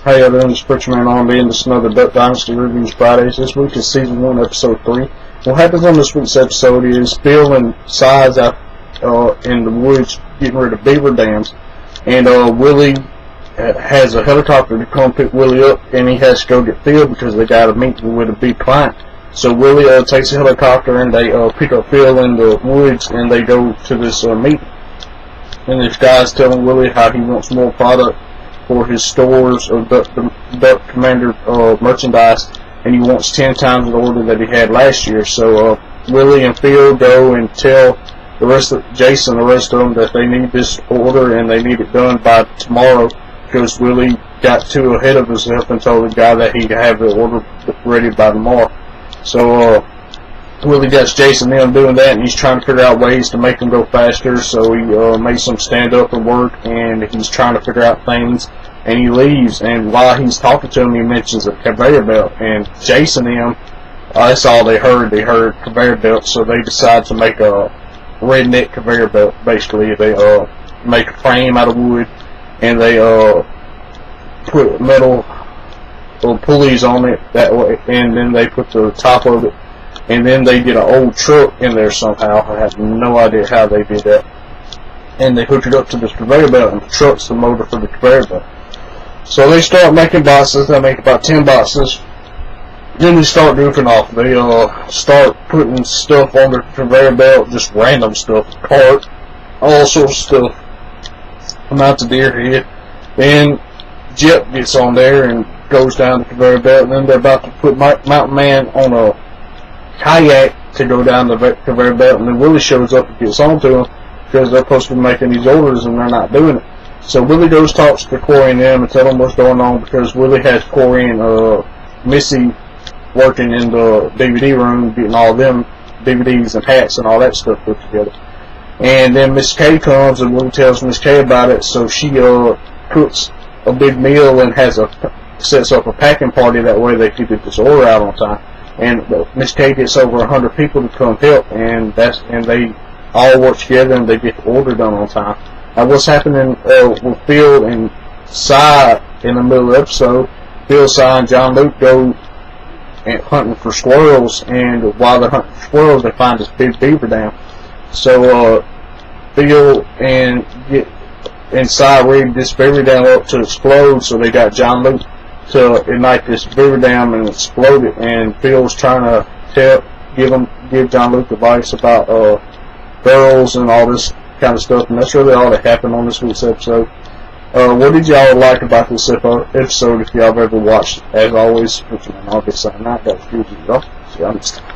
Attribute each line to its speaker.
Speaker 1: How y'all doing? This Preacher Man on being this another Duck Dynasty Reviews Fridays. This week is Season 1, Episode 3. What happens on this week's episode is Bill and Si's out in the woods getting rid of beaver dams. And Willie has a helicopter to come pick Willie up, and he has to go get Phil because they got a meeting with a big client. So Willie takes a helicopter and they pick up Phil in the woods, and they go to this meeting. And this guy's telling Willie how he wants more product for his stores of Duck Commander merchandise, and he wants 10 times the order that he had last year. So Willie and Phil go and tell the rest of Jason, the rest of them, that they need this order and they need it done by tomorrow, because Willie got too ahead of himself and told the guy that he could have the order ready by tomorrow. So Willie gets Jason them doing that, and he's trying to figure out ways to make them go faster. So he makes them stand up and work, and he's trying to figure out things, and he leaves. And while he's talking to him, he mentions a conveyor belt, and Jason them, that's all they heard. They heard conveyor belt, so they decide to make a redneck conveyor belt. Basically, they make a frame out of wood, and they put metal pulleys on it that way, and then they put the top of it. And then they get an old truck in there somehow. I have no idea how they did that. And they hook it up to this conveyor belt, and the truck's the motor for the conveyor belt. So they start making boxes. They make about 10 boxes. Then they start goofing off. They start putting stuff on the conveyor belt, just random stuff, cart, all sorts of stuff. Amounts of deer head. Then Jep gets on there and goes down the conveyor belt. And then they're about to put Mountain Man on a kayak to go down the conveyor belt, and then Willie shows up and gets onto him because they're supposed to be making these orders and they're not doing it. So Willie goes talks to Corey and them and tell them what's going on, because Willie has Corey and Missy working in the DVD room getting all them DVDs and hats and all that stuff put together. And then Miss K comes, and Willie tells Miss K about it, so she cooks a big meal and sets up a packing party, that way they can get this order out on time. And Miss K gets over 100 people to come help, and they all work together and they get the order done on time. Now, what's happening with Phil and Si in the middle of the episode? Phil, Si, and John Luke go hunting for squirrels, and while they're hunting for squirrels, they find this big beaver dam. So Phil and Si rigged this beaver dam up to explode, so they got John Luke to ignite this beaver dam and explode it. And Phil's trying to give John Luke advice about barrels and all this kind of stuff, and that's really all that happened on this week's episode. What did y'all like about this episode, if y'all have ever watched it? As always, I'll be signing out. That was good, y'all. See y'all next time.